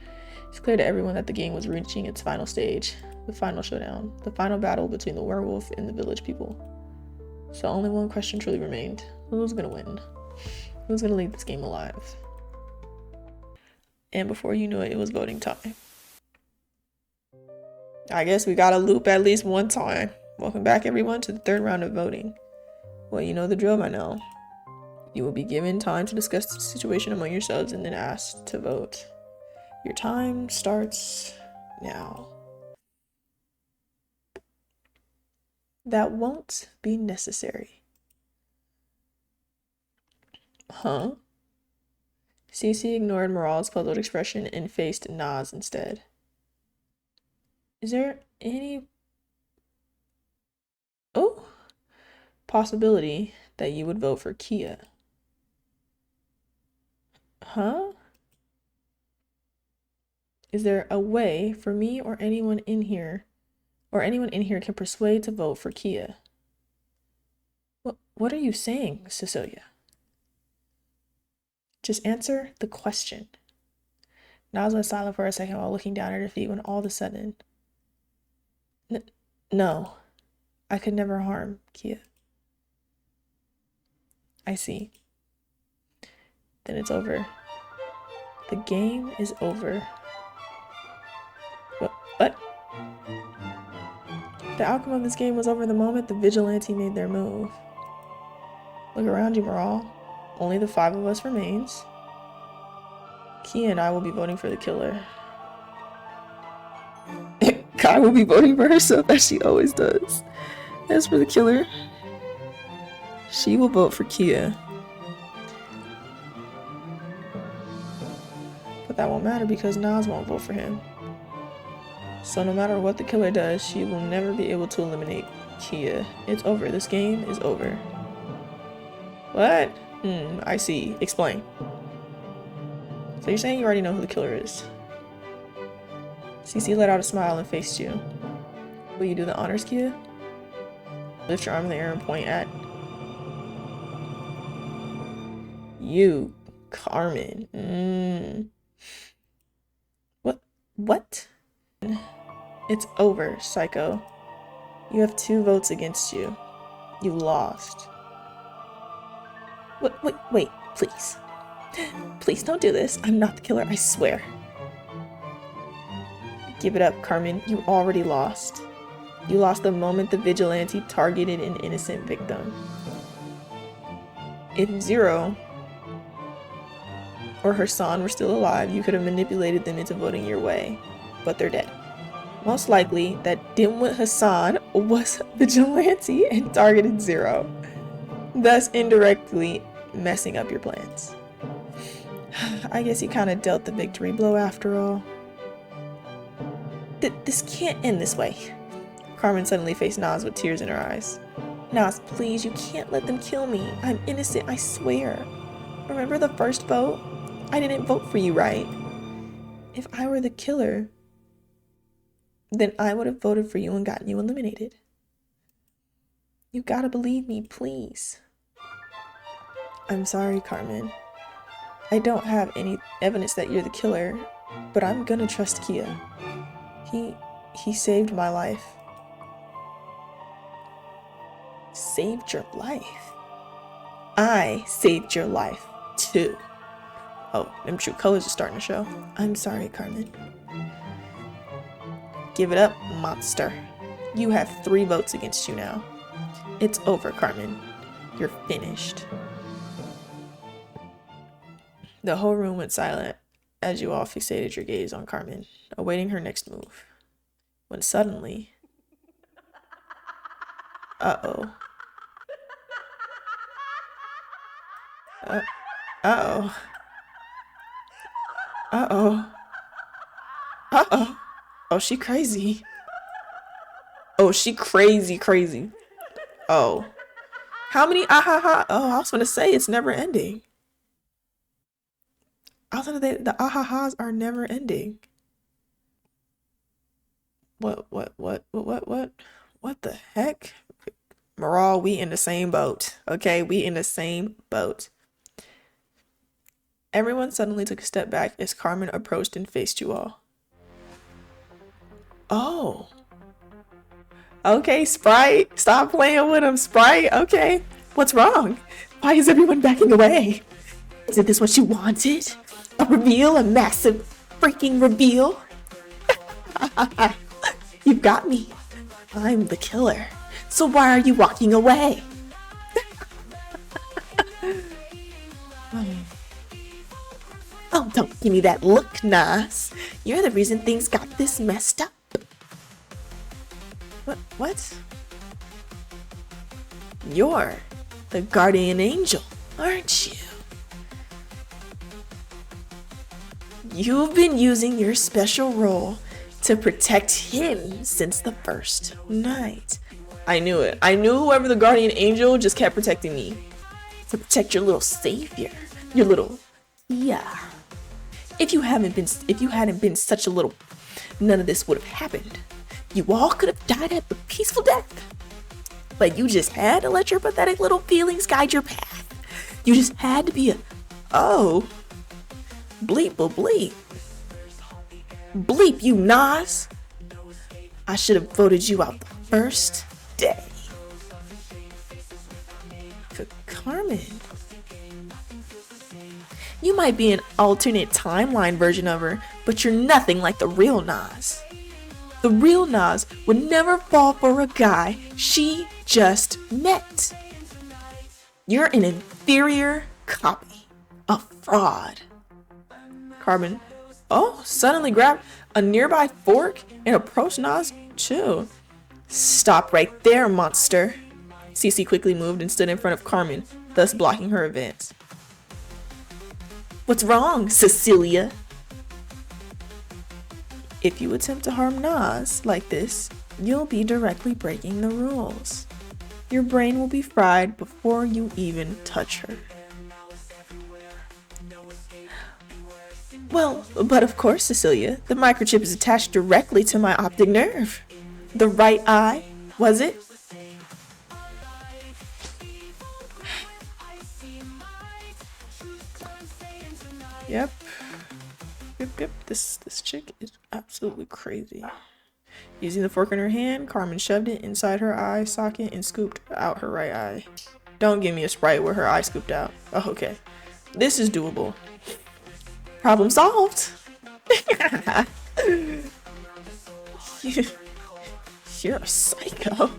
It's clear to everyone that the game was reaching its final stage. The final showdown. The final battle between the werewolf and the village people. So only one question truly remained. Who's gonna win? Who's gonna leave this game alive? And before you knew it, it was voting time. I guess we gotta loop at least one time. Welcome back everyone to the 3rd round of voting. Well, you know the drill by now. You will be given time to discuss the situation among yourselves and then asked to vote. Your time starts now. That won't be necessary. Huh? Cece ignored Morale's puzzled expression and faced Nas instead. Is there any possibility that you would vote for Kia? Huh? Is there a way for me or anyone in here can persuade to vote for Kia? What are you saying, Cecilia? Just answer the question. Nas was silent for a second while looking down at her feet when all of a sudden, no, I could never harm Kia. I see. Then it's over. The game is over. What? The outcome of this game was over the moment the vigilante made their move. Look around you, Morale. Only the 5 of us remains. Kia and I will be voting for the killer. Kai will be voting for herself as she always does. As for the killer, she will vote for Kia. But that won't matter because Nas won't vote for him. So no matter what the killer does, she will never be able to eliminate Kia. It's over. This game is over. What? I see. Explain. So you're saying you already know who the killer is? Cece let out a smile and faced you. Will you do the honors, Kia? Lift your arm in the air and point at you, Carmen. What? It's over, Psycho. You have 2 votes against you. You lost. Wait, please. Please don't do this. I'm not the killer, I swear. Give it up, Carmen. You already lost. You lost the moment the vigilante targeted an innocent victim. If Zero or Hassan were still alive, you could have manipulated them into voting your way. But they're dead. Most likely, that dimwit Hassan was vigilante and targeted Zero, thus indirectly messing up your plans. I guess you kind of dealt the victory blow after all. This can't end this way. Carmen suddenly faced Nas with tears in her eyes. Nas, please, you can't let them kill me. I'm innocent, I swear. Remember the first vote? I didn't vote for you, right? If I were the killer, then I would have voted for you and gotten you eliminated. You gotta believe me, please. I'm sorry, Carmen. I don't have any evidence that you're the killer, but I'm gonna trust Kia. He saved my life. Saved your life? I saved your life, too. Oh, them true colors are starting to show. I'm sorry, Carmen. Give it up, monster. You have 3 votes against you now. It's over, Carmen. You're finished. The whole room went silent as you all fixated your gaze on Carmen, awaiting her next move. When suddenly... Uh-oh. Uh-oh. Uh-oh. Uh-oh. Oh, she crazy. Oh, she crazy. Oh. How many ah-ha-ha? Oh, I was gonna say it's never ending. I was gonna say the ah-ha-has are never ending. What the heck? Moral, we in the same boat. Okay, we in the same boat. Everyone suddenly took a step back as Carmen approached and faced you all. Oh. Okay, Sprite. Stop playing with him, Sprite. Okay. What's wrong? Why is everyone backing away? Isn't this what you wanted? A reveal? A massive freaking reveal? You got me. I'm the killer. So why are you walking away? Oh, don't give me that look, Nas. You're the reason things got this messed up. What? You're the guardian angel, aren't you? You've been using your special role to protect him since the first night. I knew it. I knew whoever the guardian angel just kept protecting me. To protect your little savior. Your little yeah. If you hadn't been such a little, none of this would have happened. You all could have died a peaceful death. But you just had to let your pathetic little feelings guide your path. You just had to be a, oh, bleep. Bleep you, Nas. I should have voted you out the first day. Carmen. You might be an alternate timeline version of her, but you're nothing like the real Nas. The real Nas would never fall for a guy she just met. You're an inferior copy, a fraud. Carmen, oh, suddenly grabbed a nearby fork and approached Nas. Chill. Stop right there, monster. Cece quickly moved and stood in front of Carmen, thus blocking her advance. What's wrong, Cecilia? If you attempt to harm Nas like this, you'll be directly breaking the rules. Your brain will be fried before you even touch her. Well, but of course, Cecilia, the microchip is attached directly to my optic nerve. The right eye, was it? Yep. This chick is absolutely crazy. Using the fork in her hand, Carmen shoved it inside her eye socket and scooped out her right eye. Don't give me a Sprite where her eye scooped out. Oh, okay. This is doable. Problem solved. You're a psycho.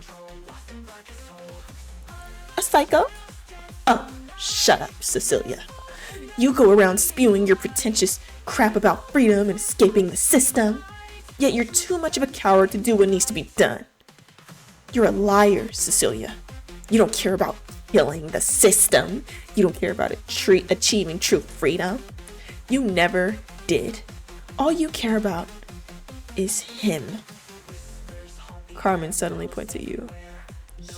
A psycho? Oh, shut up, Cecilia. You go around spewing your pretentious crap about freedom and escaping the system, yet you're too much of a coward to do what needs to be done. You're a liar, Cecilia. You don't care about killing the system. You don't care about achieving true freedom. You never did. All you care about is him. Carmen suddenly points at you.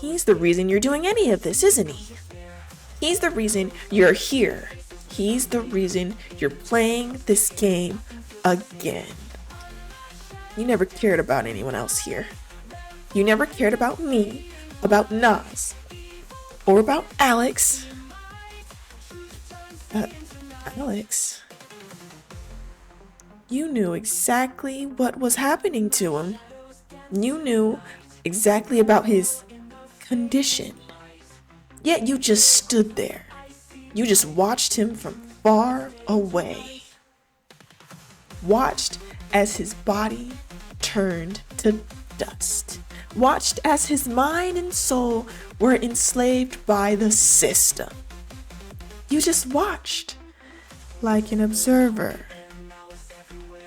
He's the reason you're doing any of this, isn't he? He's the reason you're here. He's the reason you're playing this game again. You never cared about anyone else here. You never cared about me, about Nas, or about Alex. Alex, you knew exactly what was happening to him. You knew exactly about his condition. Yet you just stood there. You just watched him from far away. Watched as his body turned to dust. Watched as his mind and soul were enslaved by the system. You just watched, like an observer.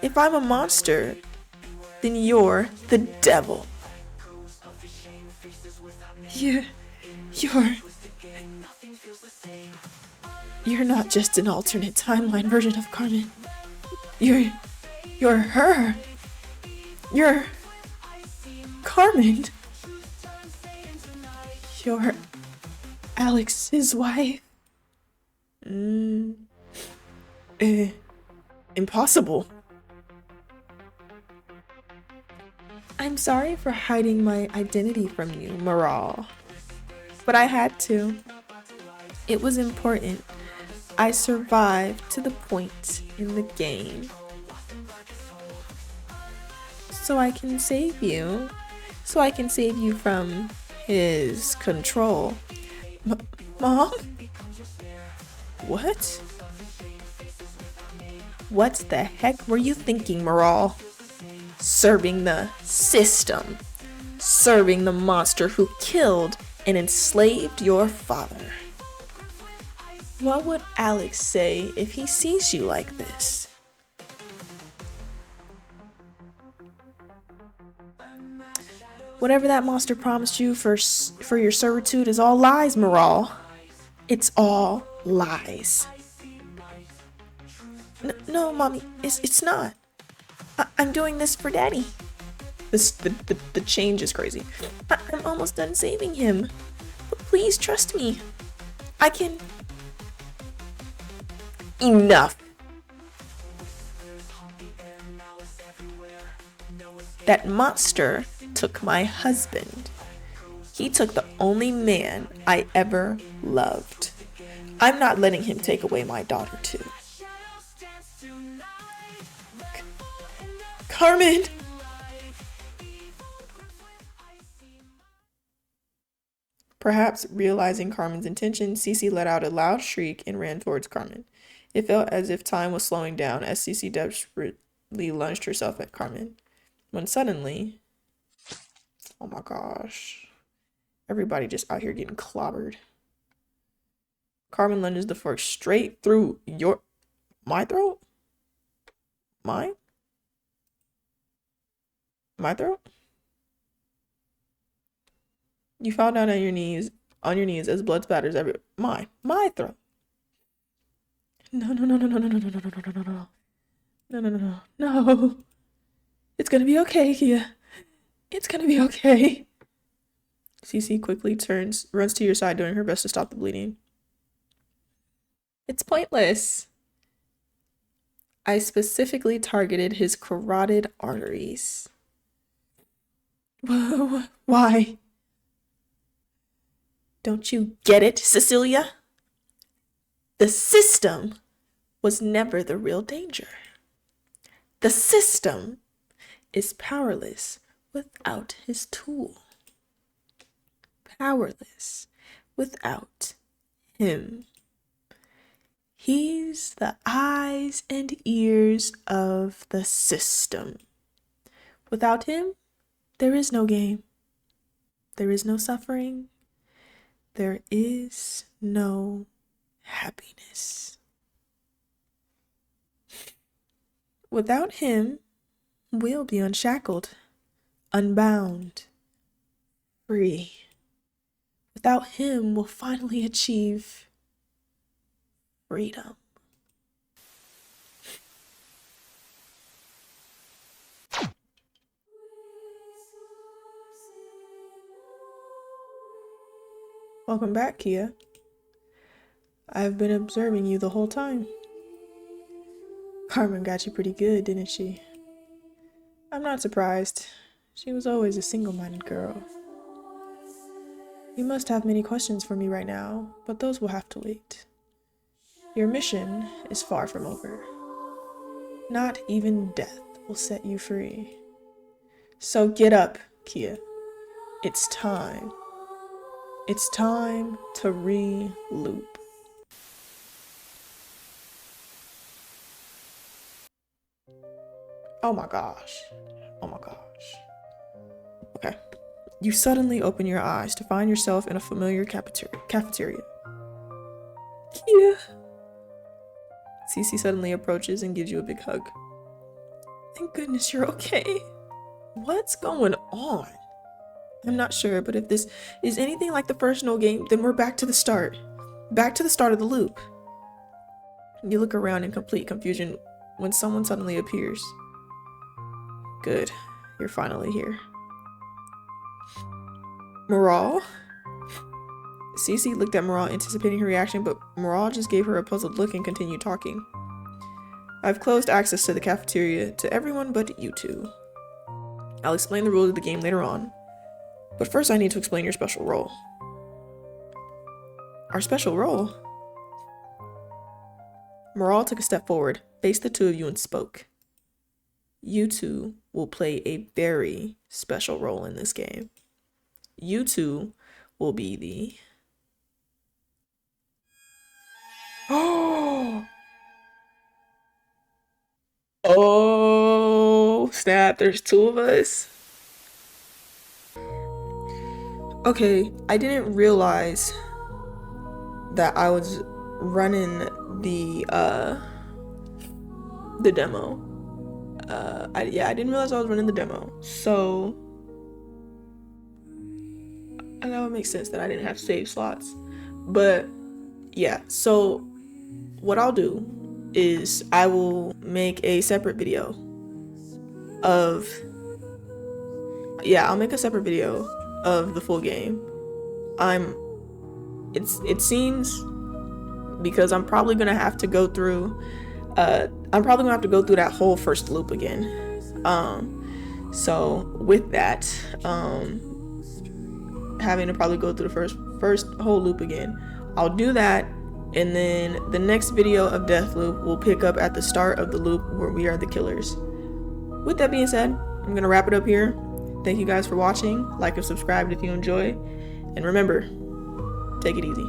If I'm a monster, then you're the devil. You're not just an alternate timeline version of Carmen. You're her. You're Carmen. You're Alex's wife. Impossible. I'm sorry for hiding my identity from you, Maral. But I had to. It was important. I survived to the point in the game. So I can save you. So I can save you from his control. Mom? What? What the heck were you thinking, Maral? Serving the system. Serving the monster who killed and enslaved your father. What would Alex say if he sees you like this? Whatever that monster promised you for your servitude is all lies, Maral. It's all lies. No, Mommy, it's not. I'm doing this for Daddy. The change is crazy. I'm almost done saving him. But please trust me. I can... Enough. That monster took my husband. He took the only man I ever loved. I'm not letting him take away my daughter too. Carmen! Perhaps realizing Carmen's intention, Cece let out a loud shriek and ran towards Carmen. It felt as if time was slowing down as Cece desperately lunged herself at Carmen. When suddenly... Oh my gosh. Everybody just out here getting clobbered. Carmen lunges the fork straight through my throat? Mine? My throat? You fall down on your knees as blood spatters everywhere. My throat. No. No. It's gonna be okay, Kia. It's gonna be okay. Cece quickly runs to your side, doing her best to stop the bleeding. It's pointless. I specifically targeted his carotid arteries. Why? Don't you get it, Cecilia? The system was never the real danger. The system is powerless without his tool. Powerless without him. He's the eyes and ears of the system. Without him, there is no game. There is no suffering. There is no happiness. Without him, we'll be unshackled, unbound, free. Without him, we'll finally achieve freedom. Welcome back, Kia. I've been observing you the whole time. Carmen got you pretty good, didn't she? I'm not surprised. She was always a single-minded girl. You must have many questions for me right now, but those will have to wait. Your mission is far from over. Not even death will set you free. So get up, Kia. It's time. It's time to reloop. Oh my gosh. Oh my gosh. Okay. You suddenly open your eyes to find yourself in a familiar cafeteria. Kia. Cece suddenly approaches and gives you a big hug. Thank goodness you're okay. What's going on? I'm not sure, but if this is anything like the first No game, then we're back to the start. Back to the start of the loop. You look around in complete confusion when someone suddenly appears. Good. You're finally here. Moral? Cece looked at Moral, anticipating her reaction, but Moral just gave her a puzzled look and continued talking. I've closed access to the cafeteria to everyone but you two. I'll explain the rules of the game later on, but first I need to explain your special role. Our special role? Moral took a step forward, faced the two of you, and spoke. You two will play a very special role in this game. You two will be the... Oh, snap, there's two of us. Okay, I didn't realize that I was running the demo. I didn't realize I was running the demo. So, and that would make sense that I didn't have save slots. But yeah, so what I'll do is I will make a separate video of, I'll make a separate video of the full game. It seems, because I'm probably gonna have to go through that whole first loop again. So with that, having to probably go through the first whole loop again, I'll do that, and then the next video of Deathloop will pick up at the start of the loop where we are the killers. With that being said, I'm gonna wrap it up here. Thank you guys for watching. Like and subscribe if you enjoy, and remember, take it easy.